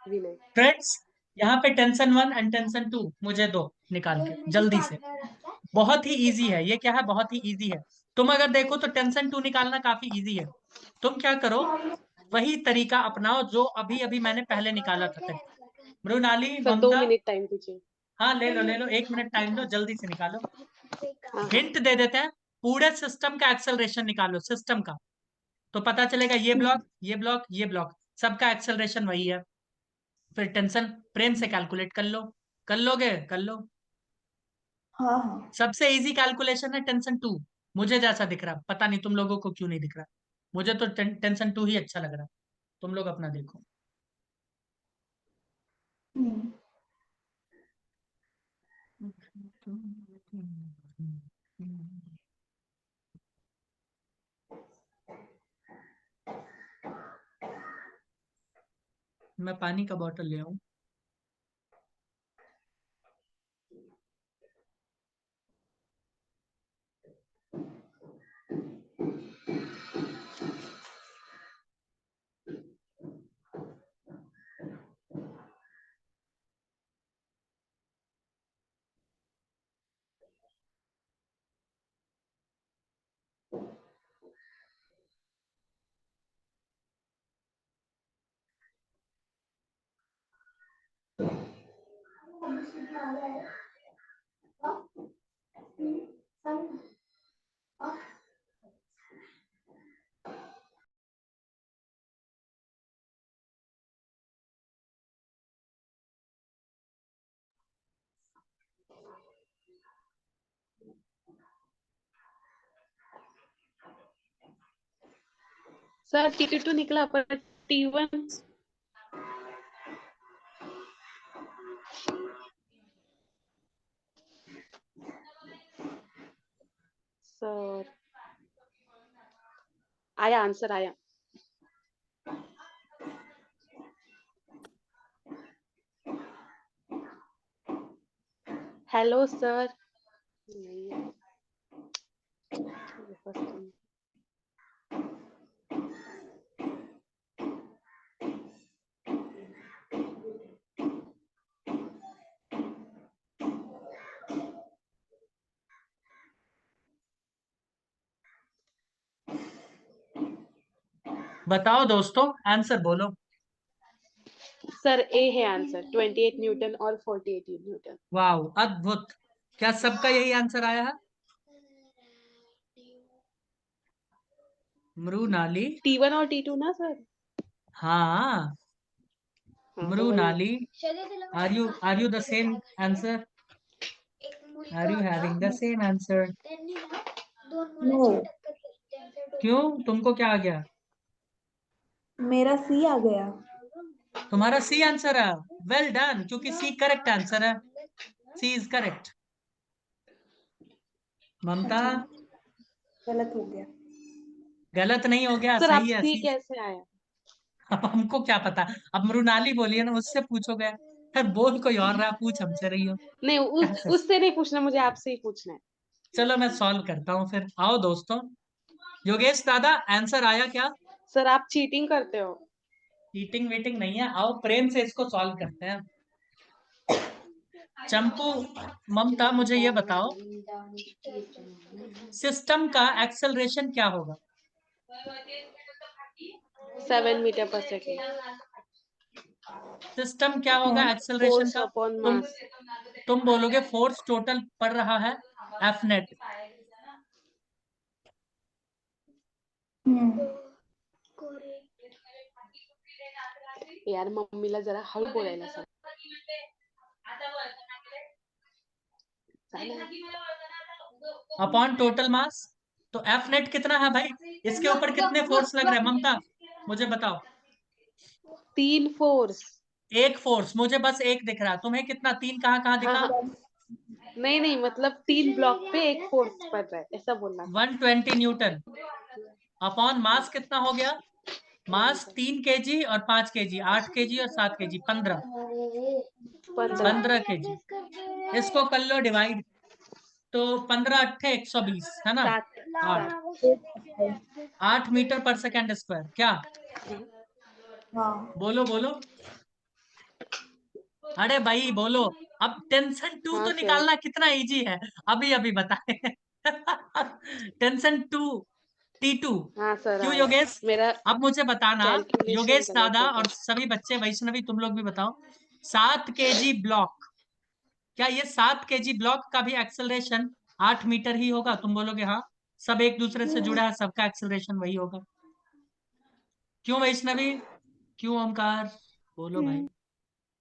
विनय। Friends, यहाँ पे tension 1 and tension 2 मुझे दो निकाल के जल्दी से। बहुत ही इजी है ये, क्या है, बहुत ही इजी है। तुम अगर देखो तो टेंशन 2 निकालना काफी इजी है। तुम क्या करो, वही तरीका अपनाओ जो अभी अभी मैंने पहले निकाला था तरीका। मृणाली, सर दो ममता, मिनट टाइम दीजिए। हाँ ले लो ले लो, 1 मिनट टाइम लो, जल्दी से निकालो। हाँ हाँ। हिंट दे देते हैं, पूरे सिस्टम का एक्सेलरेशन निकालो, सिस्टम का। तो पता चलेगा ये ब्लॉक, ये ब्लॉक, ये ब्लॉक, सबका एक्सेलरेशन वही है। फिर टेंशन प्रेम से कैलकुलेट कर लो। कर लोगे, कर लो। हाँ हाँ। सबसे इजी कैलकुलेशन है टेंशन 2। मुझे जैसा दिख रहा, पता नहीं तुम लोगों को क्यों नहीं दिख रहा। मुझे तो टेंशन 2 ही अच्छा लग रहा। तुम लोग अपना देखो। हम्म। मैं पानी का बोतल ले आऊं। सर T2 निकला पर T1। सर आया, आंसर आया। Hello sir. नहीं है। बताओ दोस्तों, आंसर बोलो। सर ए है आंसर, 28 न्यूटन और 48 न्यूटन। वाह, अद्भुत। क्या सबका यही आंसर आया है? मृणाली। T1 और T2 ना सर? हाँ, हाँ तो वही है। Mrinali, are you the same answer? Are you having the same answer? No, क्यों, तुमको क्या आ गया? मेरा सी आ गया। तुम्हारा सी आंसर है। वेल डन, क्योंकि सी करेक्ट आंसर है। सी इज करेक्ट। ममता। अच्छा, गलत हो गया। गलत नहीं हो गया, सर आप सही है सी सी। कैसे आया? अब हमको क्या पता। अब मृणाली बोली है ना, उससे पूछोगे। फिर बोल कोई और रहा, पूछ हमसे रही हो। नहीं उससे नहीं पूछना, मुझे आपसे ही पूछना है। चलो मैं सॉल्व करता हूँ फिर, आओ दोस्तों। योगेश दादा, आंसर आया क्या? सर आप चीटिंग करते हो। चीटिंग वीटिंग नहीं है, आओ प्रेम से इसको सॉल्व करते हैं। चंपू, ममता, मुझे ये बताओ, सिस्टम का एक्सेलरेशन क्या होगा? 7 मीटर पर सेकेंड। सिस्टम क्या होगा हाँ। एक्सेलरेशन फोर्स का? अपॉन तुम मास। तुम बोलोगे फोर्स टोटल पड़ रहा है एफ नेट। हम्म। यार मम्मीला जरा हळू बोलायला सांग. Upon total mass. तो एफ नेट कितना है भाई? इसके ऊपर कितने फोर्स लग रहे हैं ममता, मुझे बताओ। 3 फोर्स। एक फोर्स, मुझे बस एक दिख रहा, तुम्हें कितना, तीन कहाँ कहाँ हाँ दिखा? हाँ। नहीं नहीं, मतलब 3 ब्लॉक पे एक फोर्स पड़ रहा है, ऐसा बोलना था। 120 न्यूटन। अपॉन मास कितना हो गया? मास 3 kg और 5 kg, 8 kg और 7 kg, 15। 15। 15 kg। इसको कर लो डिवाइड। तो 15 × 8 = 120 है ना? 7 आठ। 7। 8 मीटर पर सेकेंड स्क्वायर क्या? हाँ। बोलो बोलो। अरे भाई बोलो, अब टेंशन 2 हाँ तो सर। निकालना कितना इजी है, अभी अभी बताए। Tension 2 T2। हाँ सर क्यों आया। योगेश? मेरा अब मुझे बताना, कैलकुलेशन योगेश गलत दादा हो और गया। सभी बच्चे, वैष्णवी तुम लोग भी बताओ, 7 kg ब्लॉक, क्या ये 7 kg ब्लॉक का भी एक्सेलरेशन 8 मीटर ही होगा? तुम बोलोगे हाँ, सब एक दूसरे से जुड़ा है, सबका एक्सेलरेशन वही होगा। क्यों वैष्णवी? क्यों ओमकार? बोलो भाई।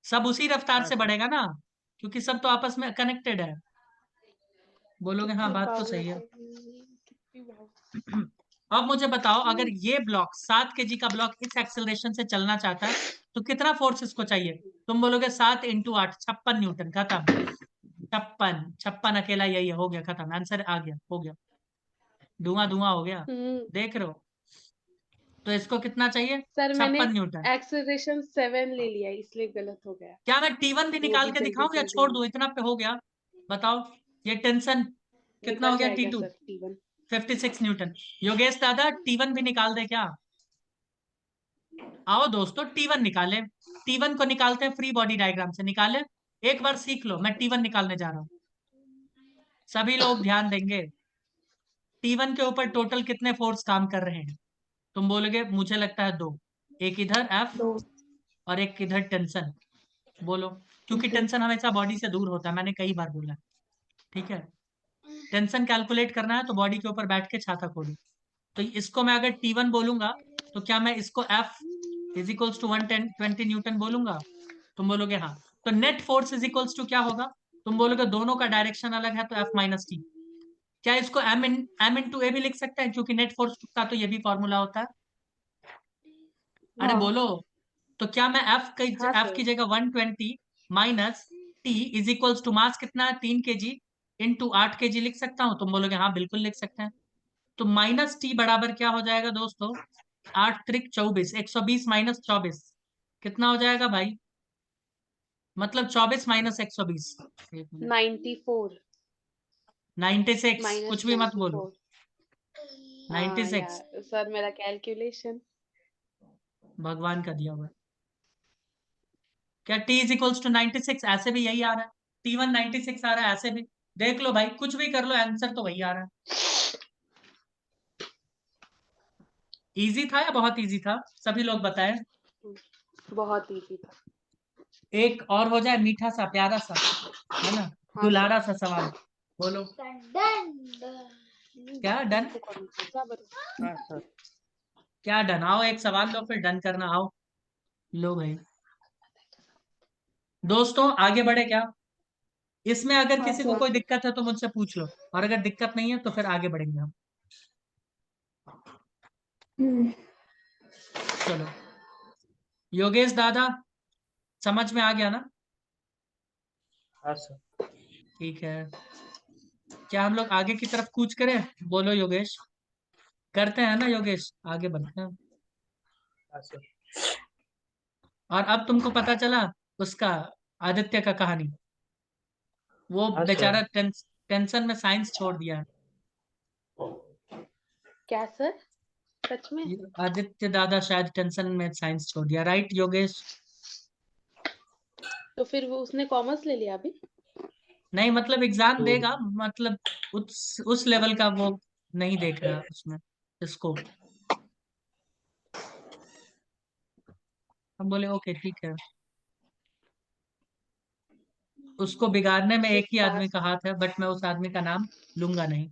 सब उसी रफ्तार से बढ़ेगा ना, क्योंकि सब तो आपस में कनेक्टेड है। बोलोगे हाँ, कितनी बात तो बार सही है। कितनी बार। अब मुझे बताओ, अगर ये ब्लॉक 7 kg का ब्लॉक इस एक्सेलरेशन से चलना चाहता है तो कितना फोर्स इसको चाहिए? तुम बोलोगे 7 इंटू 8, 56 न्यूटन। खत्म। 56 अकेला यही है, हो गया, खत्म, आंसर आ गया, हो गया, धुआं धुआं हो गया। देख रहे हो? तो इसको कितना चाहिए? सर मैंने 56 न्यूटन। एक्सेलरेशन 7 ले लिया इसलिए गलत हो गया। क्या मैं T1 भी वो निकाल भी के जल्दी दिखाऊं या जल्दी छोड़ में दूं? इतना पे हो गया। बताओ, ये टेंशन कितना हो निकल गया? जाएगा T2 sir T1। 56 Newton. Yogesh दादा T1 भी निकाल दे क्या? आओ दोस्तों, T1 निकाले। T1 को निकालते हैं फ्री बॉडी डायग्राम से, निकाले। एक बार सीख लो, मैं T1 निकालने जा रहा हूँ, सभी लोग ध्यान देंगे। T1 के ऊपर टोटल कितने फोर्स काम कर रहे हैं? तुम बोलोगे मुझे लगता है 2, एक इधर F 2। और एक इधर टेंशन। बोलो। क्योंकि ओके। टेंशन हमेशा बॉडी से दूर होता है, मैंने कई बार बोला। ठीक है, टेंशन कैलकुलेट करना है तो बॉडी के ऊपर बैठ के छाता खोलो। तो इसको मैं अगर T1 बोलूंगा तो क्या मैं इसको F is equals to 120 newton बोलूंगा? तुम बोलोगे हाँ। तो net force is equals to क्या होगा? तुम बोलोगे दोनों का डायरेक्शन अलग है तो F माइनस टी। क्या इसको M इंटू ए भी लिख सकते हैं? क्योंकि नेट फोर्स का तो ये भी फॉर्मूला होता है। अरे हाँ। बोलो, तो क्या मैं हाँ F सर। की जगह 120 minus T is equals to mass कितना है 3 kg इंटू 8 kg लिख सकता हूँ? तुम बोलोगे हाँ, बिल्कुल लिख सकते हैं। तो माइनस टी बराबर क्या हो जाएगा दोस्तों? 8 त्रिक 24, 120 माइनस 24 कितना हो जाएगा भाई? मतलब 24 माइनस 120, 94 96। माइनस कुछ भी मत बोलो, 94। हाँ 96 यार सर मेरा कैलकुलेशन। भगवान का दिया हुआ है। क्या T इज इक्वल्स टू 96? ऐसे भी यही आ रहा है। T1 96 आ रहा है, ऐसे भी देख लो भाई, कुछ भी कर लो, आंसर तो वही आ रहा है। इजी था या बहुत इजी था? सभी लोग बताएं। बहुत इजी था। एक और हो जाए, मीठा सा प्यारा सा, है ना, हाँ सर। दुलारा सा सवाल। बोलो। क्या डन? हाँ सर। क्या डन? आओ एक सवाल लो फिर डन करना, आओ। लो भाई। दोस्तों आगे बढ़े क्या? इसमें अगर हाँ किसी को सर। कोई दिक्कत है तो मुझसे पूछ लो, और अगर दिक्कत नहीं है तो फिर आगे बढ़ेंगे हम। हम्म। चलो, योगेश दादा समझ में आ गया ना? हाँ सर। ठीक है, क्या हम लोग आगे की तरफ कूच करें? बोलो योगेश। करते हैं ना योगेश, आगे बढ़ते हैं। हाँ सर। और अब तुमको पता चला उसका, आदित्य का कहानी, वो हाँ बेचारा सर। टेंशन में साइंस छोड़ दिया है। क्या सर? सच में? आदित्य दादा शायद टेंशन में साइंस छोड़ दिया, राइट योगेश? तो फिर वो उसने कॉमर्स ले लिया अभी? नहीं मतलब एग्जाम तो देगा, मतलब उस लेवल का वो नहीं देख रहा उसमें इसको। हम बोले ओके ठीक है। उसको बिगाड़ने में एक सिर्फ ही आदमी पास। का हाथ है, बट मैं उस आदमी का नाम लूंगा नहीं।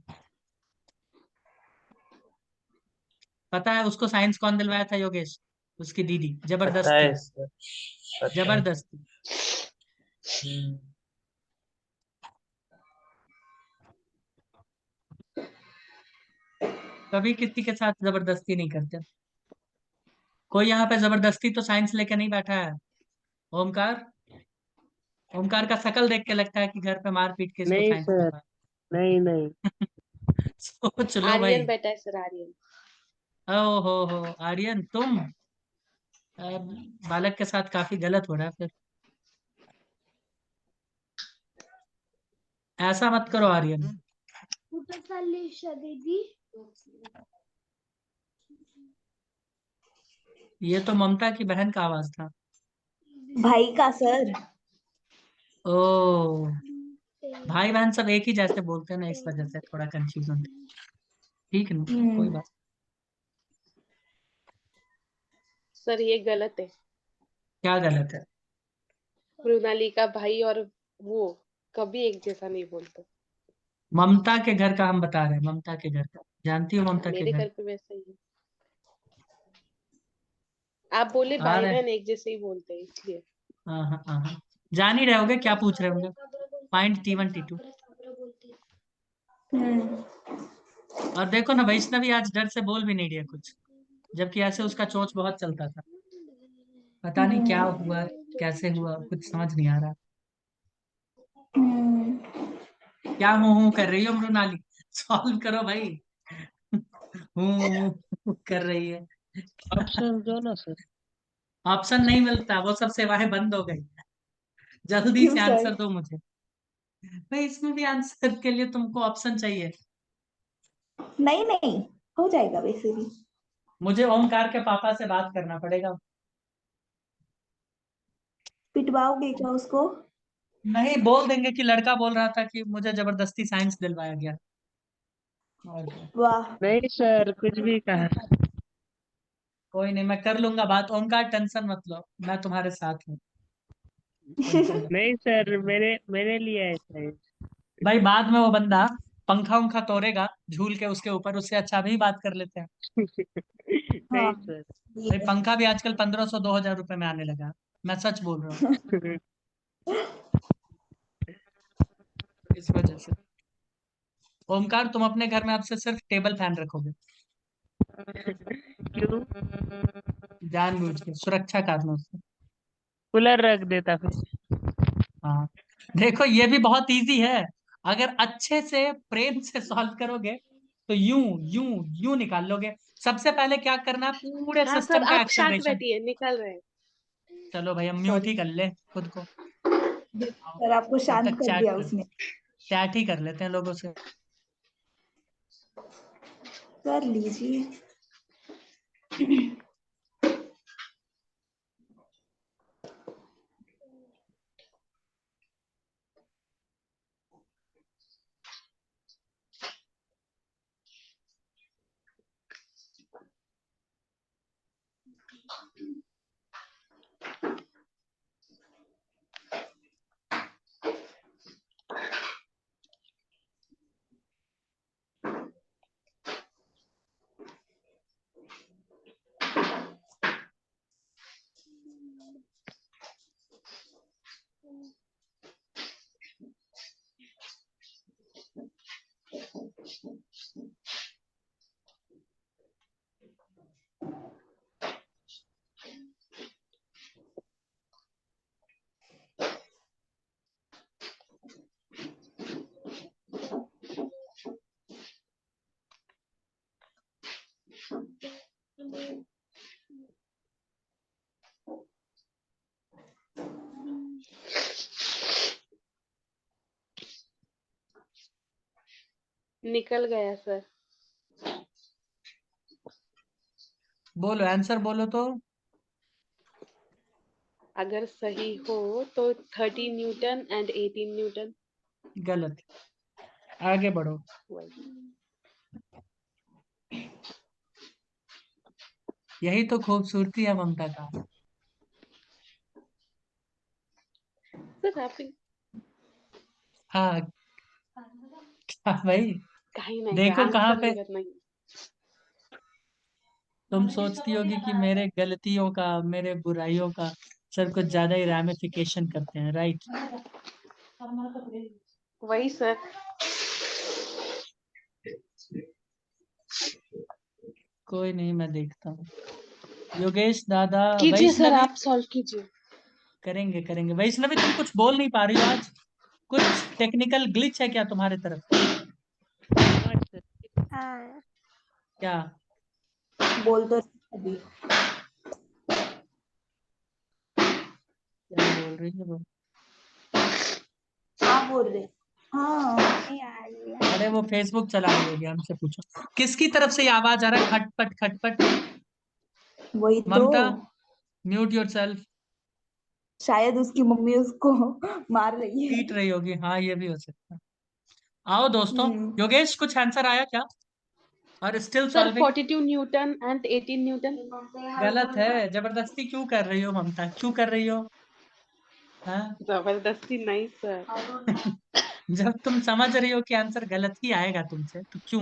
पता है उसको साइंस कौन दिलवाया था योगेश? उसकी दीदी, पता जबरदस्ती। है सर, पता है। जबरदस्ती। हम्म। कभी किसी के साथ जबरदस्ती नहीं करते। कोई यहाँ पे जबरदस्ती तो साइंस लेके नहीं बैठा है। ओमकार, ओमकार का शकल देख के लगता है कि घर पे मार पीट के इसको नहीं साइंस सर, दिलवा। नहीं नहीं। सोच लो आर्यन भाई। बैठा है सर, आर्यन। ओ हो आर्यन तुम, बालक के साथ काफी गलत हो रहा है फिर। ऐसा मत करो आर्यन। ये तो ममता की बहन का आवाज था। भाई का सर। ओ, भाई बहन सब एक ही जैसे बोलते हैं ना, इस वजह से थोड़ा कंफ्यूजन। ठीक है ना, कोई बात। सर ये गलत है। क्या गलत है? मृणाली का भाई और वो कभी एक जैसा नहीं बोलते। ममता के घर का हम बता रहे हैं, ममता के घर का। जानती हो ममता के मेरे घर? घर पे वैसा ही है। आप बोले आ भाई रहे। बहन एक जैसे ही बोलते हैं इसलिए। हाँ हाँ हाँ हाँ। जान ही रहे होगे क्या पूछ रहे होंगे। Point T1 T2। और देखो ना, वैष्णवी आज डर से बोल भी नहीं रही है कुछ, जबकि ऐसे उसका चोंच बहुत चलता था। पता नहीं क्या हुआ, कैसे हुआ, कुछ समझ नहीं आ रहा। क्या हूँ कर रही हो मृणाली? सॉल्व करो भाई। हूँ कर रही है। ऑप्शन दो ना सर। ऑप्शन नहीं मिलता, वो सब सेवाएं बंद हो गई। जल्दी क्यों से सर? आंसर दो मुझे भाई, इसमें भी आंसर के लिए तुमको ऑप्शन चाहिए। नहीं नहीं, हो जाएगा वैसे भी। मुझे ओमकार के पापा से बात करना पड़ेगा। पिटवाओगे क्या उसको? नहीं, बोल देंगे कि लड़का बोल रहा था कि मुझे जबरदस्ती साइंस दिलवाया गया। और क्या। वाह। नहीं सर, कुछ भी कहा। कोई नहीं, मैं कर लूंगा बात। ओमकार टेंशन मत लो, मैं तुम्हारे साथ हूँ। टेंशन मत लो। नहीं सर, मैंने लिया है साइंस। भाई बाद में वो बंदा पंखा उंखा तोड़ेगा झूल के उसके ऊपर, उससे अच्छा अभी बात कर लेते हैं। हाँ, नहीं सर। ये भाई है। पंखा भी आजकल 1500 2000 रुपए में आने लगा। मैं सच बोल रहा हूँ। इस वजह से। ओमकार, तुम अपने घर में अब से सिर्फ टेबल फैन रखोगे, क्यों? जानबूझ के, सुरक्षा कारणों से। कूलर रख देता फिर। हाँ, देखो ये भी बहुत इजी है। अगर अच्छे से प्रेम से सॉल्व करोगे तो यूं यूं यूं निकाल लोगे। सबसे पहले क्या करना है, पूरे हाँ सर सिस्टम का आप शांत एक्सेलरेशन। बैठिए, निकल रहे हैं। चलो भाई, हम म्यूट सॉरी। ही कर ले खुद को। सर आपको तब शांत तक कर चैट दिया कर, उसने। चैट ही कर लेते हैं लोगों से। कर लीजिए। निकल गया सर। बोलो आंसर, बोलो तो। अगर सही हो तो 13 न्यूटन एंड 18 न्यूटन। गलत। आगे बढ़ो। वही। यही तो खूबसूरती है ममता का। सर आप हाँ। क्या भाई? कहीं नहीं है, देखो कहाँ आंसर पे गलत नहीं। तुम सोचती होगी कि मेरे गलतियों का, मेरे बुराइयों का सर कुछ ज्यादा ही रैमिफिकेशन करते हैं, राइट? वही सर। कोई नहीं, मैं देखता हूँ। योगेश दादा। कीजिए सर, वैष्णवी। आप सॉल्व कीजिए। करेंगे करेंगे। वैष्णवी तुम कुछ बोल नहीं पा रही हो आज, कुछ टेक्निकल ग्लिच है क्या तुम्हारे तरफ? हाँ सर। क्या? बोल तो अभी। क्या बोल रही है वो? हाँ बोल रहे। हाँ। अरे वो फेसबुक चला रही होगी, हमसे पूछो किसकी तरफ से ये आवाज आ रहा है, खटपट खटपट? वही तो। ममता, म्यूट योरसेल्फ। शायद उसकी मम्मी उसको मार रही है। पीट रही होगी, हाँ ये भी हो सकता है। आओ दोस्तों, योगेश कुछ आंसर आया क्या? और still sir solving? 42 Newton and 18 Newton. गलत है। जबरदस्ती क्यों कर रही हो ममता, क्यों कर रही हो? हाँ? जबरदस्ती नहीं सर। जब तुम समझ रही हो कि आंसर गलत ही आएगा तुमसे तो क्यों?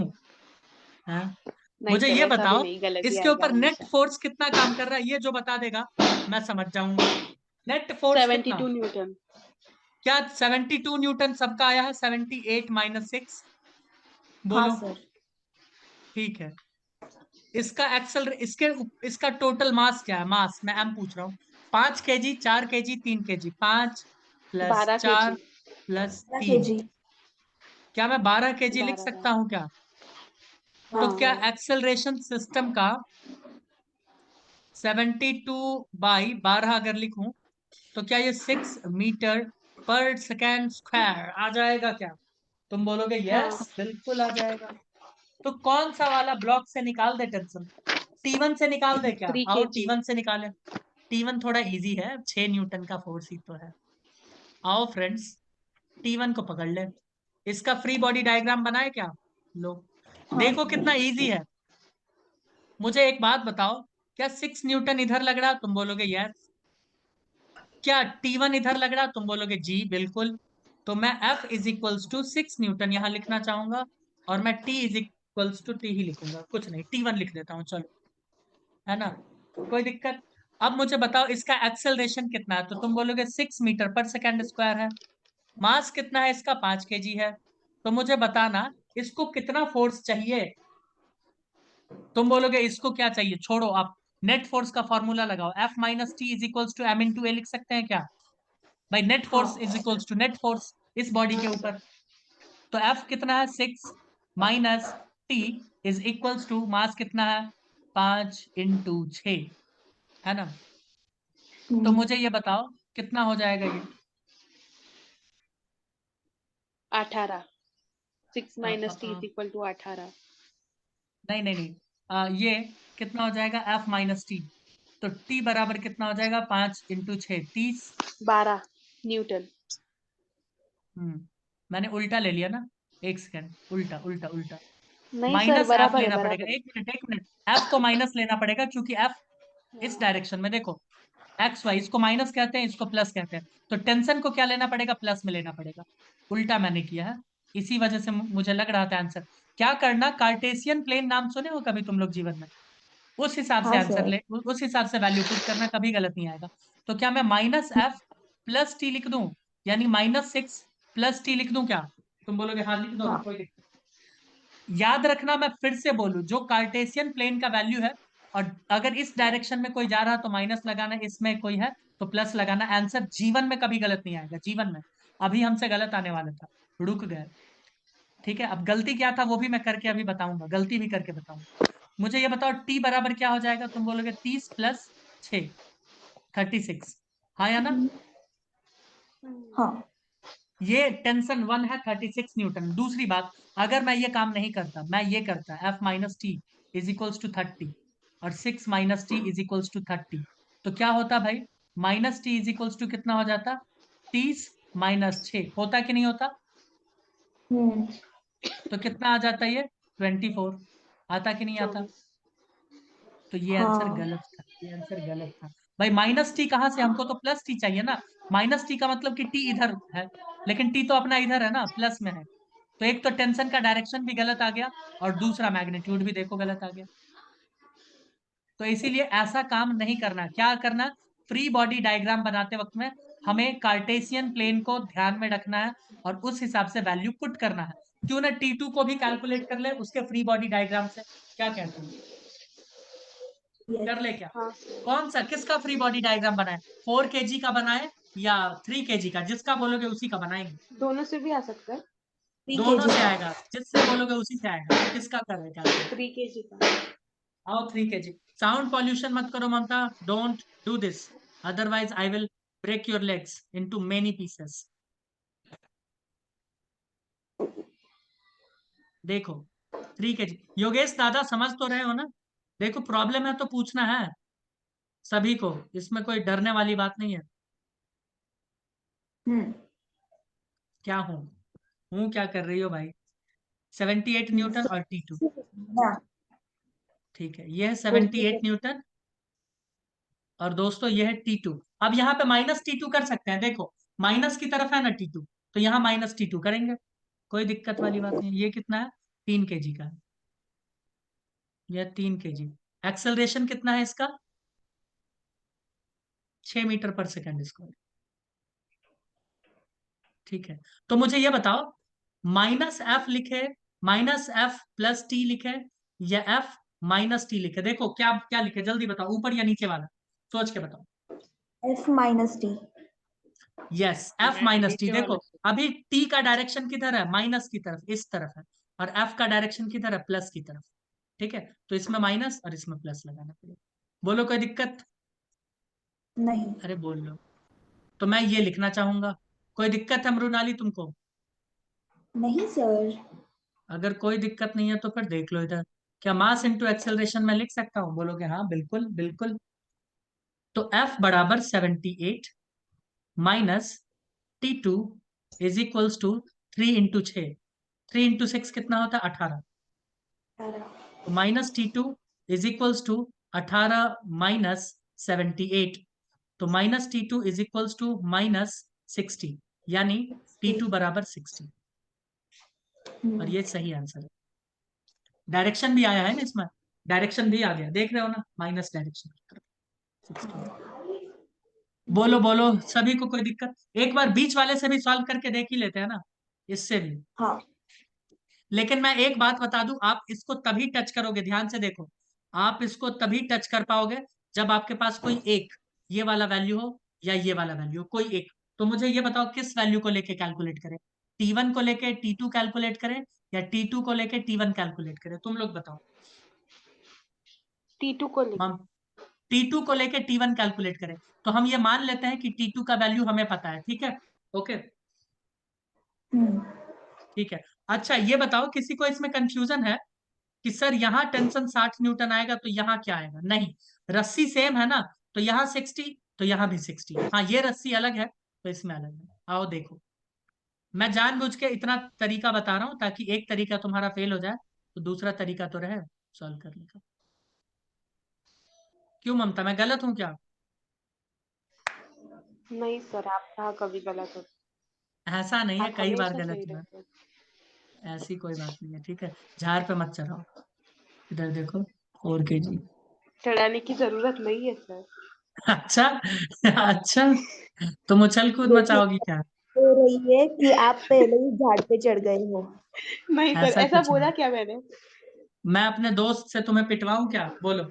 हाँ? नहीं मुझे सर, ये ऐसा भी बताओ, नहीं, गलत ही इसके आएगा ऊपर नेट हमेशा। फोर्स कितना काम कर रहा है, ये जो बता देगा मैं समझ जाऊंगा। नेट फोर्स कितना? 72 न्यूटन। क्या 72 न्यूटन सबका आया है? 78 माइनस 6 हाँ बोलो। सर। ठीक है। इसका एक्सल इसका टोटल मास क्या है? मास मैं एम पूछ रहा हूँ। 5 kg, 4 kg, 3 kg। 5 plus 12 4 KG. Plus 3। KG. क्या मैं 12 kg लिख 12 सकता हूँ क्या? तो हाँ। क्या एक्सेलरेशन सिस्टम का 72/12 अगर लिखूं तो क्या ये 6 मीटर पर सेकेंड स्क्वायर आ जाएगा क्या? तुम बोलोगे हाँ। यस बिल्कुल आ जाएगा। तो कौन सा वाला ब्लॉक से निकाल दे टेंशन? T1 से निकाल दे क्या? 3 आओ केजी। T1 से निकाले। T1 थोड़ा इजी है, 6 न्यूटन का फोर्स ही तो है। आओ फ्रेंड्स, T1 को पकड़ ले। इसका फ्री बॉडी डायग्राम बनाए क्या? लो, हाँ देखो कितना इजी है। मुझे एक बात बताओ, क्या 6 न्यूटन इधर लग रहा? तुम बोलोगे यस। क्या T1 इधर लग रहा? तुम बोलोगे जी बिल्कुल। तो मैं F is equals to 6 newton यहां लिखना चाहूंगा, और मैं T is equals to T ही लिखूंगा, कुछ नहीं T1 लिख देता हूँ, चलो, है ना, कोई दिक्कत? अब मुझे बताओ इसका एक्सेलरेशन कितना है? तो तुम बोलोगे 6 मीटर पर सेकेंड स्क्वायर है। मास कितना है इसका? 5 kg है। तो मुझे बताना इसको कितना फोर्स चाहिए? तुम बोलोगे इसको क्या चाहिए, छोड़ो आप, नेट फोर्स का फॉर्मूला लगाओ। F minus T is equals to M into A लिख सकते हैं क्या? भाई नेट फोर्स हाँ is equals to net force इस बॉडी के ऊपर। तो F कितना है? 6 - T is equals to mass कितना है? 5 × 6, है ना? तो मुझे ये बताओ कितना हो जाएगा ये? 18। 6 आ, आ, माइनस टी आ, इज इक्वल टू 18। नहीं नहीं नहीं, ये कितना हो जाएगा? F minus T. तो T बराबर कितना हो जाएगा? 5 × 6 30। 12 न्यूटन। मैंने उल्टा ले लिया ना, एक सेकंड, उल्टा उल्टा उल्टा। नहीं सर, माइनस एफ बराबर है, लेना पड़ेगा, बराबर है। एक मिनट, एफ को माइनस लेना पड़ेगा क्योंकि एफ इस डायरेक्शन में, देखो एक्स वाई, इसको माइनस कहते हैं, इसको प्लस कहते हैं। तो टेंशन को क्या लेना पड़ेगा? प्लस में लेना पड़ेगा। उल्टा मैंने किया है, इसी वजह से मुझे लग रहा था आंसर। क्या करना, कार्टेशियन प्लेन नाम सुने हो कभी तुम लोग जीवन में? उस हिसाब से हाँ आंसर सर। ले, उस हिसाब से वैल्यू पुट करना, कभी गलत नहीं आएगा। तो क्या मैं -F + T लिख दूं, यानी -6 + T लिख दूं क्या? तुम बोलोगे हाँ लिख दो ना, हाँ कोई दिक्कत। याद रखना, मैं फिर से बोलूं, जो कार्टेशियन प्लेन का वैल्यू है, और अगर इस डायरेक्शन में कोई जा रहा है तो माइनस लगाना, इसमें कोई है तो प्लस लगाना। आंसर जीवन में कभी गलत नहीं आएगा, जीवन में। अभी हमसे गलत आने वाला था, रुक गए। ठीक है, अब गलती क्या था वो भी मैं करके अभी बताऊंगा, गलती भी करके बताऊंगा। मुझे ये बताओ टी बराबर क्या हो जाएगा? तुम बोलोगे 30 + 6 36, हाँ या ना? हाँ। ये टेंशन 1 है, 36 न्यूटन। दूसरी बात, अगर मैं ये काम नहीं करता, मैं ये करता F minus T is equals to 30 और 6 - T इज इक्वल्स टू 30, तो क्या होता भाई? -T इज इक्वल्स टू कितना हो जाता? 30 - 6 होता कि नहीं होता? हम्म। तो कितना आ जाता ये? 24 आता कि नहीं आता? 24। तो ये आंसर हाँ। गलत था, ये आंसर गलत था भाई। -T कहाँ से? हमको तो +T चाहिए ना। -T का मतलब कि T इधर है, लेकिन T तो अपना इधर है ना, प्लस में है। तो एक तो टेंशन का डायरेक्शन भी गलत आ गया, और दूसरा मैग्नीट्यूड भी देखो गलत आ गया। तो इसीलिए ऐसा काम नहीं करना। क्या करना? फ्री बॉडी डायग्राम बनाते वक्त में हमें कार्टेशियन प्लेन को ध्यान में रखना है, और उस हिसाब से वैल्यू पुट करना है। क्यों ना T2 को भी कैलकुलेट कर ले उसके फ्री बॉडी डायग्राम से, क्या कहते हैं? यस। कर ले क्या? हाँ। कौन सा, किसका फ्री बॉडी डायग्राम बनाए? 4 kg का बनाए या 3 kg का? जिसका बोलोगे उसी का बनाएंगे। दोनों से भी आ सकता है। 3 दोनों केजी से का। आएगा, जिससे बोलोगे उसी से आएगा। तो किसका कर रहे क्या? 3 केजी का। आओ 3 kg। साउंड पॉल्यूशन मत करो Mamata, don't do this, otherwise I will break your legs into many pieces. देखो 3 kg, योगेश दादा समझ तो रहे हो ना? देखो प्रॉब्लम है तो पूछना है सभी को, इसमें कोई डरने वाली बात नहीं है। हम्म क्या हूँ क्या कर रही हो भाई? 78 न्यूटन और T2। हाँ, ठीक है, ये है कुछ भी 78 न्यूटन और दोस्तों ये है T2। अब यहाँ पे माइनस T2 कर सकते हैं, देखो माइनस की तरफ है ना T2, तो यहाँ माइनस T2 करेंगे, कोई दिक्कत वाली बात नहीं। ये कितना है? 3 kg का है, यह 3 kg। एक्सेलरेशन कितना है इसका? 6 मीटर पर सेकेंड स्क्वायर। ठीक है, तो मुझे ये बताओ, -F लिखे, -F+T लिखे, या F-T लिखे? देखो क्या क्या लिखे, जल्दी बताओ, ऊपर या नीचे वाला, सोच के बताओ। F-T। यस, मैं F-T। नीचे देखो वाला से अभी T का डायरेक्शन किधर है? माइनस की तरफ, इस तरफ है, और F का डायरेक्शन किधर है? प्लस की तरफ। ठीक है, तो इसमें माइनस और इसमें प्लस लगाना पड़ेगा। बोलो कोई दिक्कत? नहीं अरे बोल लो। तो मैं ये लिखना चाहूंगा, कोई दिक्कत है मृणाली तुमको? नहीं सर। अगर कोई दिक्कत नहीं है तो फिर देख लो इधर, क्या मास इंटू एक्सेलरेशन में लिख सकता हूँ? बोलोगे हाँ बिल्कुल बिल्कुल। तो F बराबर 78 minus T2 is equals to 3 × 6। 3 × 6 कितना होता है? 18। 18। तो -T2 is equals to 18 minus 78। तो -T2 इज इक्वल्स टू -60, यानी T2 बराबर 60। और ये सही आंसर है। डायरेक्शन भी आया है ना इसमें, डायरेक्शन भी आ गया, देख रहे हो ना, माइनस डायरेक्शन की तरफ 60। बोलो बोलो, सभी को कोई दिक्कत? एक बार बीच वाले से भी सॉल्व करके देख ही लेते हैं ना, इससे भी। हाँ। लेकिन मैं एक बात बता दूं, आप इसको तभी टच करोगे, ध्यान से देखो, आप इसको तभी टच कर पाओगे जब आपके पास कोई एक ये वाला वैल्यू हो या ये वाला वैल्यू हो, कोई एक। तो मुझे ये बताओ किस वैल्यू को लेके कैलकुलेट करें? T1 को लेके T2 कैलकुलेट करें, या T2 को लेके T1 कैलकुलेट करें? तुम लोग बताओ। T2 को लेके। हम T2 को लेके T1 कैलकुलेट करें, तो हम ये मान लेते हैं कि T2 का वैल्यू हमें पता है। ठीक है, ओके, हम्म ठीक है। अच्छा ये बताओ, किसी को इसमें कंफ्यूजन है कि सर यहाँ टेंशन 60 न्यूटन आएगा तो यहाँ क्या आएगा? नहीं, रस्सी सेम है ना, तो यहाँ 60 तो यहाँ भी 60। हाँ, ये रस्सी अलग है तो इसमें अलग है। आओ देखो, मैं जानबूझ के इतना तरीका बता रहा हूँ ताकि एक तरीका तुम्हारा फेल हो जाए तो दूसरा तरीका तो रहे सॉल्व करने का। क्यों ममता, मैं गलत हूँ क्या? नहीं सर, आप कहाँ कभी गलत हो। ऐसा नहीं है, आप कई बार हमेशा गलत सही हुआ रहते हैं। है, ऐसी कोई बात नहीं है। ठीक है, झाड़ पे मत चढ़ाओ, इधर देखो, 4 kg। चढ़ाने की जरूरत नहीं है सर। अच्छा, अच्छा, तुम उछल कूद देखिए, मचाओगी क्या? हो रही है कि आप पहले ही झाड़ पे चढ़ गए हो। नहीं सर, ऐसा ऐसा कुछ बोला नहीं। क्या मैंने? मैं अपने दोस्त से तुम्हें पिटवाऊं क्या? बोलो,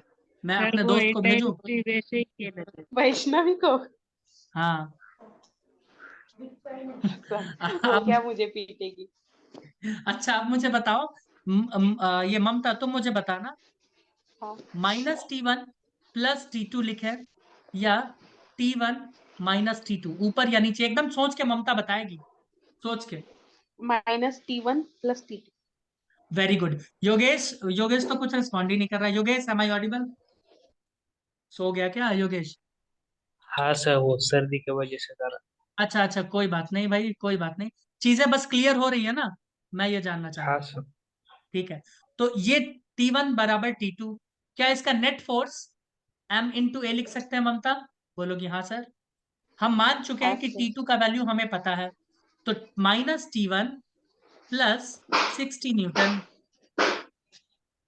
मैं सर अपने वो दोस्त को भेजूं? इंडायरेक्टली वैसे ही कहना चाहिए। वैष्णवी को? हाँ। सर, वो अब क्या मुझे पीटेगी? अच्छा, अब मुझे बताओ, ये ममता तुम मुझे बताना, हाँ, -T1 प्लस T2 लिखे, या T1 -T2? ऊपर या नीचे, एकदम सोच के ममता बताएगी, सोच के। -T1 + T2। Very good. Yogesh, Yogesh तो कुछ रिस्पॉन्ड ही नहीं कर रहा। Yogesh, am I audible? सो गया क्या योगेश? हाँ सर, वो सर्दी की वजह से कर अच्छा अच्छा, कोई बात नहीं भाई, कोई बात नहीं, चीजें बस क्लियर हो रही है ना, मैं ये जानना चाह रहा हाँ हूँ। सर। ठीक है, तो ये T1 बराबर T2, क्या इसका नेट फोर्स M × A लिख सकते हैं ममता? बोलोगी हाँ सर। हम मान चुके हाँ हैं कि सर। T2 का वैल्यू हमें पता है, तो -T1 plus 60 newton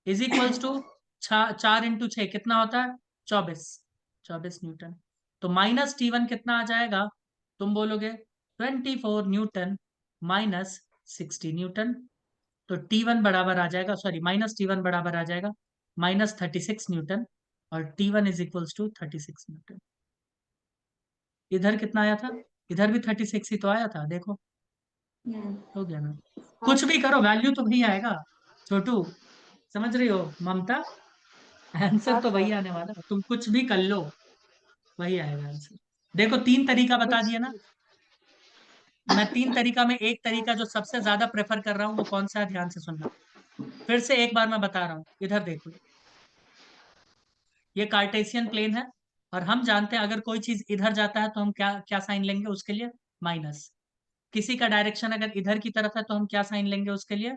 is equals to 4 × 6 कितना होता है? 24। 24 न्यूटन। तो -T1 कितना आ जाएगा? तुम बोलोगे 24 न्यूटन माइनस 60 न्यूटन। तो T1 बराबर आ जाएगा, सॉरी, -T1 बराबर आ जाएगा -36 न्यूटन, और T1 is equals to 36 Newton. इधर कितना आया था? इधर भी 36 ही तो आया था, देखो, हम्म हो गया ना। हाँ कुछ भी सर। करो, वैल्यू तो वही आएगा। छोटू, समझ रही हो ममता? आंसर हाँ तो वही सर। आने वाला है, तुम कुछ भी कर लो, वही आएगा आंसर। देखो 3 तरीका बता कुछ दिया ना। मैं 3 तरीका में एक तरीका जो सबसे ज्यादा प्रेफर कर रहा हूँ वो कौन सा है, ध्यान से सुनना। फिर से एक बार मैं बता रहा हूँ, इधर देखो, ये कार्टेशियन प्लेन है, और हम जानते हैं अगर कोई चीज इधर जाता है तो हम क्या क्या साइन लेंगे उसके लिए? माइनस। किसी का डायरेक्शन अगर इधर की तरफ है तो हम क्या साइन लेंगे उसके लिए?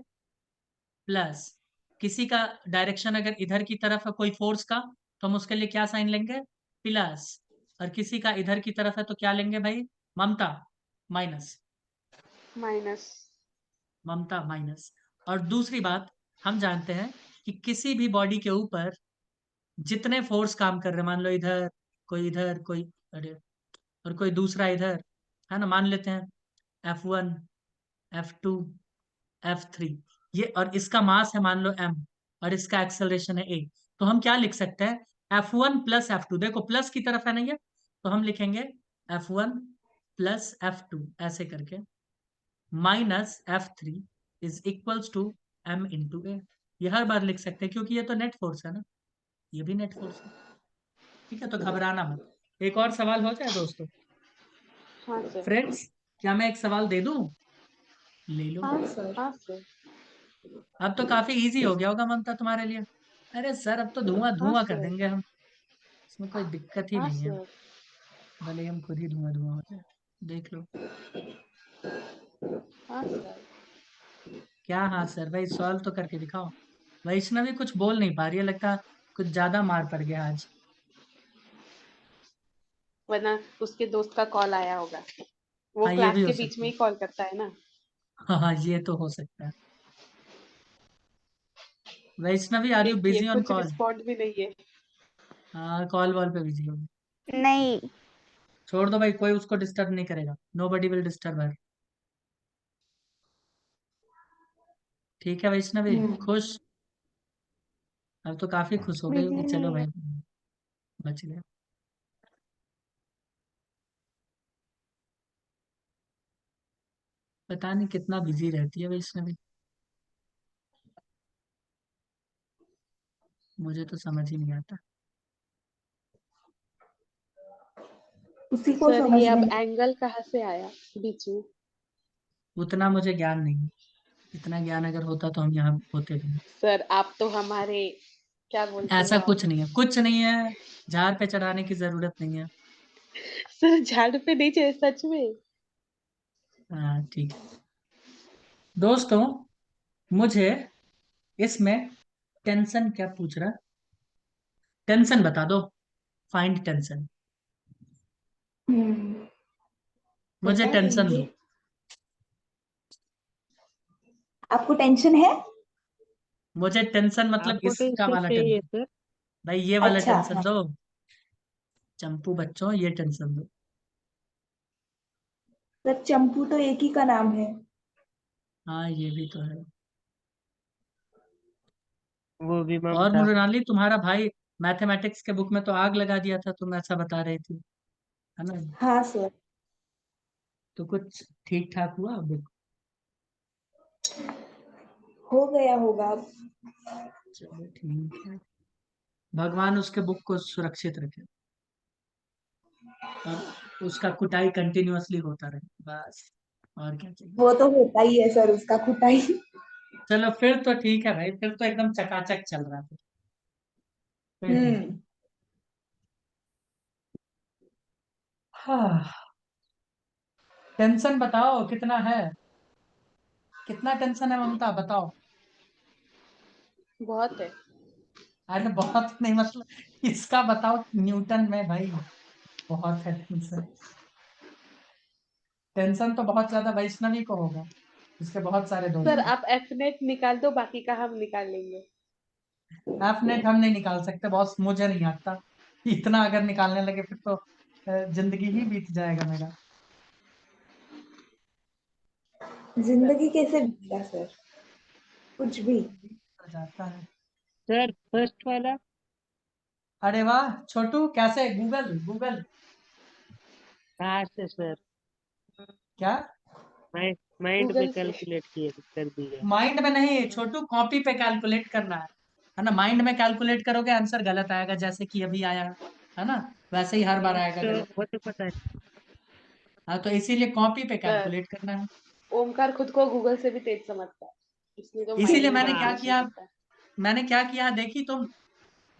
प्लस। किसी का डायरेक्शन अगर इधर की तरफ है कोई फोर्स का, तो हम उसके लिए क्या साइन लेंगे? प्लस। और किसी का इधर की तरफ है तो क्या लेंगे भाई? ममता, माइनस। माइनस। ममता माइनस। और दूसरी बात, हम जानते हैं कि किसी भी बॉडी के ऊपर जितने फोर्स काम कर रहे हैं, मान लो इधर कोई, अरे, और कोई दूसरा इधर, है ना, मान लेते हैं F1, F2, F3, ये, और इसका मास है मान लो m, और इसका एक्सेलरेशन है a। तो हम क्या लिख सकते हैं? F1 प्लस F2, देखो प्लस की तरफ है ना ये, तो हम लिखेंगे F1 प्लस F2 ऐसे करके, minus F3 is equals to m into A. ये हर बार लिख सकते हैं क्योंकि ये तो नेट फोर्स है ना, ये भी नेट फोर्स है। ठीक है, तो घबराना मत। एक और सवाल हो जाए दोस्तों। हाँ सर। फ्रेंड्स, क्या मैं एक सवाल दे दूं? ले लो। हाँ सर। हाँ सर। अब तो काफी इजी हो गया होगा ममता तुम्हारे लिए। अरे सर, अब तो धुआं हाँ धुआं कर सर। देंगे हम, इसमें कोई दिक्कत ही हाँ नहीं है। सर। भले ही हम खुद ही धुआं धुआं हो जाए। देख लो। हाँ सर। क्या हाँ सर? भाई सॉल्व तो करके दिखाओ। वैष्णवी कुछ बोल नहीं पा रही है, लगता है कुछ ज्यादा मार पड़ गया आज। वरना उसके दोस्त का कॉल आया होगा, वो हाँ, ये क्लास भी हो के बीच सकता में है। ही कॉल करता है ना। हाँ हाँ, ये तो हो सकता है। वैष्णवी, आर यू देखिए बिजी ऑन कुछ कॉल? रिस्पॉन्ड भी नहीं है। हाँ, कॉल वॉल पे बिजी होगी। नहीं। छोड़ दो भाई, कोई उसको डिस्टर्ब नहीं करेगा। Nobody will disturb her. ठीक है वैष्णवी, हम्म। खुश? अब तो काफी खुश हो गई बिजी होगी। चलो नहीं है। भाई, बच गया। पता नहीं कितना बिजी रहती है वैष्णवी, मुझे तो समझ ही नहीं आता। उसी को सर ये समझने अब में। एंगल कहाँ से आया बीच में? उतना मुझे ज्ञान नहीं है। इतना ज्ञान अगर होता तो हम यहाँ होते भी नहीं। सर आप तो हमारे, क्या बोलते ऐसा हैं आप? कुछ नहीं है, कुछ नहीं है। झाड़ पे चढ़ाने की जरूरत नहीं है। सर झाड़ पे नहीं चढ़े सच में। हाँ ठीक है दोस्तों, मुझे इसमें टेंशन क्या पूछ रहा है? टेंशन बता दो। Find tension. हम्म। मुझे बता टेंशन देंगे। दो। आपको टेंशन है? मुझे टेंशन मतलब आपको इसका टेंशन वाला चाहिए टेंशन। सर? भाई ये वाला अच्छा टेंशन हाँ। दो। चंपू बच्चों, ये टेंशन दो। सर चंपू तो एक ही का नाम है। हाँ, ये भी तो है। वो भी और ममता। मृणाली, तुम्हारा भाई मैथमेटिक्स के बुक में तो आग लगा दिया था, तुम ऐसा बता रही थी, है ना? हाँ सर। तो कुछ ठीक ठाक हुआ अब देखो। हो गया होगा अब। चलो ठीक है, भगवान उसके बुक को सुरक्षित रखे, और उसका कुटाई कंटिन्यूअसली होता रहे, बस। और क्या चाहिए? वो तो होता ही है सर, उसका कुटाई। चलो फिर तो ठीक है भाई, फिर तो एकदम चकाचक चल रहा है। फिर ठीक है। हम्म। हाँ, टेंशन बताओ कितना है? कितना टेंशन है ममता, बताओ। बहुत है। अरे बहुत नहीं, मतलब इसका बताओ न्यूटन में भाई। बहुत है टेंशन। टेंशन तो बहुत ज्यादा वैष्णवी को होगा, उसके बहुत सारे दोस्त सर हैं। आप एफ नेट निकाल दो, बाकी का हम निकाल लेंगे। एफ नेट हम नहीं निकाल सकते बॉस, मुझे नहीं आता। इतना अगर निकालने लगे फिर तो जिंदगी ही बीत जाएगा मेरा। जिंदगी कैसे बीतेगा सर? कुछ भी। हो जाता है। सर फर्स्ट वाला। अरे वाह छोटू, कैसे? गूगल गूगल कहाँ से सर? क्या? माइंड में गूगल से। कैलकुलेट किए कर दिया। माइंड में नहीं छोटू, कॉपी पे कैलकुलेट करना है ना? माइंड में कैलकुलेट करोगे आंसर गलत आएगा, जैसे कि अभी आया है ना, वैसे ही हर बार आएगा तो गलत। वो तो पता है। हाँ, तो इसीलिए कॉपी पे सर कैलकुलेट करना है। ओमकार खुद को गूगल से भी तेज समझता है, इसलिए तो माइंड इसीलिए में मैंने क्या हाँ। कैलकुलेशन किया, करता है। देखी तुम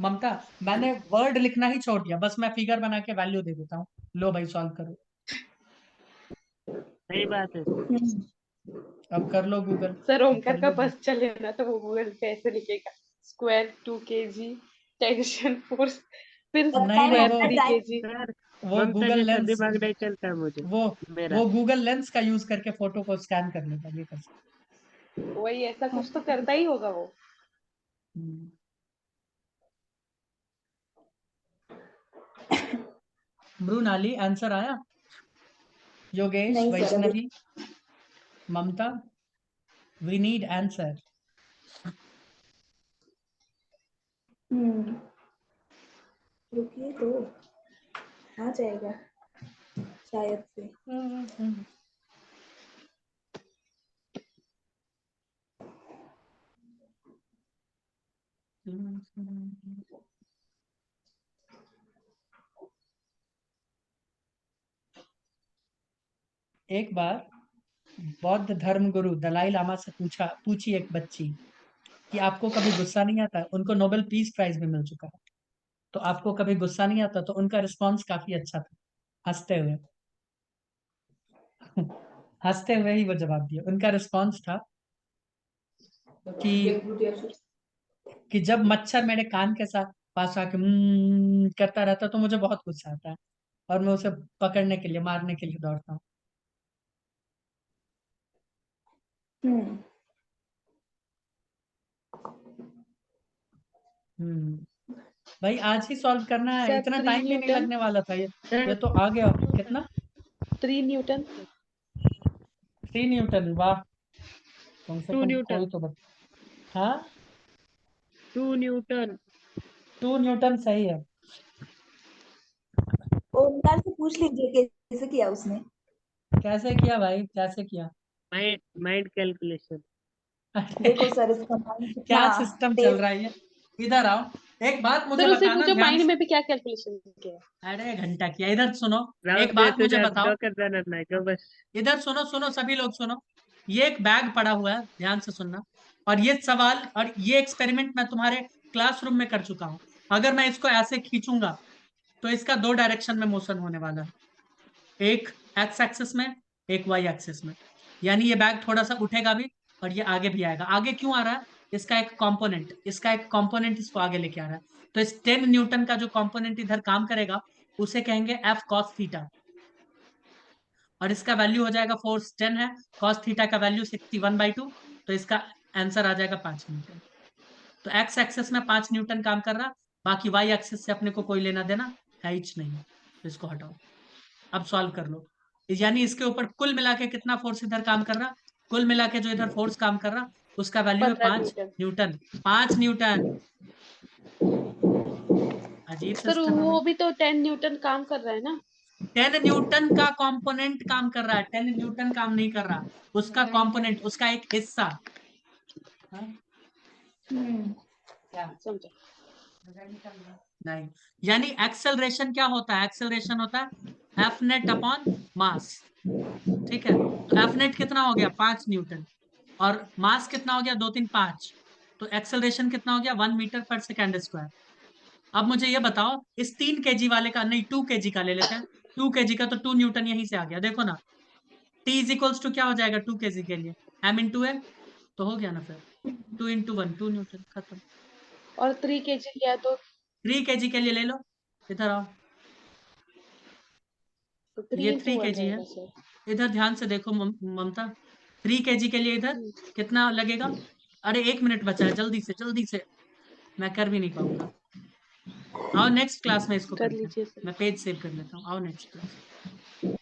ममता? मैंने वर्ड लिखना ही छोड़ दिया, बस मैं फिगर बना के वैल्यू दे देता हूँ। लो भाई, सॉल्व करो। सही बात है सर। अब कर लो गूगल। सर ओमकार कर का लो बस चले ना तो वो गूगल पे ऐसे लिखेगा स्क्वायर 2 kg टेंशन फोर्स फिर नहीं नहीं, वो 3 kg। सर वो ममता गूगल जैसा लेंस, दिमाग नहीं चलता मुझे वो मेरा। वो गूगल लेंस का यूज करके फोटो को स्कैन कर लेगा, ये कर सकते। वही ऐसा कुछ तो करता ही होगा वो। हम्म। मृणाली आंसर आया? योगेश, नहीं सर, अभी वैष्णवी, ममता, वी नीड आंसर। रुकिए तो आ जाएगा शायद से। एक बार बौद्ध धर्म गुरु दलाई लामा से पूछी एक बच्ची कि आपको कभी गुस्सा नहीं आता? उनको नोबेल पीस प्राइज भी मिल चुका है, तो आपको कभी गुस्सा नहीं आता? तो उनका रिस्पॉन्स काफी अच्छा था, हंसते हुए। हंसते हुए ही वो जवाब दिया। उनका रिस्पॉन्स था कि जब मच्छर मेरे कान के साथ पास आके करता रहता तो मुझे बहुत गुस्सा आता है और मैं उसे पकड़ने के लिए, मारने के लिए दौड़ता हूँ। हम्म भाई आज ही सॉल्व करना है, सर इतना 3 टाइम भी नहीं न्यूटन, लगने वाला था। ये सर तो आ गया। कितना? 3 न्यूटन, 3 न्यूटन, वाह। कम से 2 कम न्यूटन, कोई तो बता। हाँ, 2 न्यूटन। 2 न्यूटन सही है। ओमकार से पूछ लीजिए कैसे किया उसने। कैसे किया भाई, कैसे किया? Mind mind calculation. देखो सर, इसका माइंड कितना क्या सिस्टम चल तेज। रहा है ये? इधर आओ, एक बात मुझे सर उससे बताना पूछो ध्यान माइंड से। में भी क्या कैलकुलेशन किया है। अरे घंटा किया, इधर सुनो। राहुल एक बात मुझे जैसे बताओ, डॉक्टर जानत नहीं जो बस। इधर सुनो, सुनो सभी लोग सुनो। ये एक बैग पड़ा हुआ है, ध्यान से सुनना। और ये सवाल और ये एक्सपेरिमेंट मैं तुम्हारे क्लासरूम में कर चुका हूं। अगर मैं इसको ऐसे खींचूंगा तो इसका 2 डायरेक्शन में मोशन होने वाला है, एक एक्स एक्सिस में, एक वाई एक्सिस में। यानी ये बैग थोड़ा सा उठेगा भी और ये आगे भी आएगा। आगे क्यों आ रहा है? इसका एक कंपोनेंट इसको आगे लेके आ रहा है। तो इस 10 न्यूटन का जो कंपोनेंट इधर काम करेगा उसे कहेंगे एफ कॉस थीटा, और इसका वैल्यू हो जाएगा, फोर्स 10 है, कॉस थीटा का वैल्यू 61/2, तो इसका आंसर आ जाएगा 5 न्यूटन। तो एक्स एक्सेस में 5 न्यूटन काम कर रहा, बाकी वाई एक्सेस से अपने को कोई लेना देना है ही नहीं, तो इसको हटाओ। अब सॉल्व कर लो। यानी इसके ऊपर कुल मिला के कितना फोर्स इधर काम कर रहा? कुल मिला के जो इधर फोर्स काम कर रहा उसका वैल्यू है 15 5 न्यूटन। न्यूटन। 5 न्यूटन। अजीब सर सिस्टम है वो भाई। भी तो 10 न्यूटन काम कर रहा है ना। 10 न्यूटन का कंपोनेंट काम कर रहा है, 10 न्यूटन काम नहीं कर रहा, उसका कंपोनेंट, उसका एक हिस्सा। हाँ? क्या? समझा। नहीं, यानी एक्सेलरेशन क्या होता है? एक्सेलरेशन होता है एफ नेट अपॉन मास। ठीक है, तो एफ नेट कितना हो गया? 5 न्यूटन, और मास कितना हो गया? 2 3 5, तो एक्सेलरेशन कितना हो गया? 1 मीटर पर सेकेंड स्क्वायर। अब मुझे ये बताओ, इस 3 kg वाले का, नहीं 2 kg का ले लेते हैं। 2 kg का तो 2 न्यूटन यहीं से आ गया, देखो ना। टी इज इक्वल्स टू क्या हो जाएगा 2 kg के लिए? एम इंटू ए, तो हो गया ना फिर। 2 × 1 2 न्यूटन, खत्म। और 3 kg किया तो 3 kg के लिए ले लो, इधर आओ। 3 ये into 1 3 kg है, रहेगा सर। इधर ध्यान से देखो ममता। 3 kg के लिए इधर कितना लगेगा? अरे 1 मिनट बचा है, जल्दी से जल्दी से, मैं कर भी नहीं पाऊंगा। आओ नेक्स्ट क्लास में इसको कर करते हैं। लीजिए सर। मैं पेज सेव कर लेता हूँ, आओ नेक्स्ट क्लास।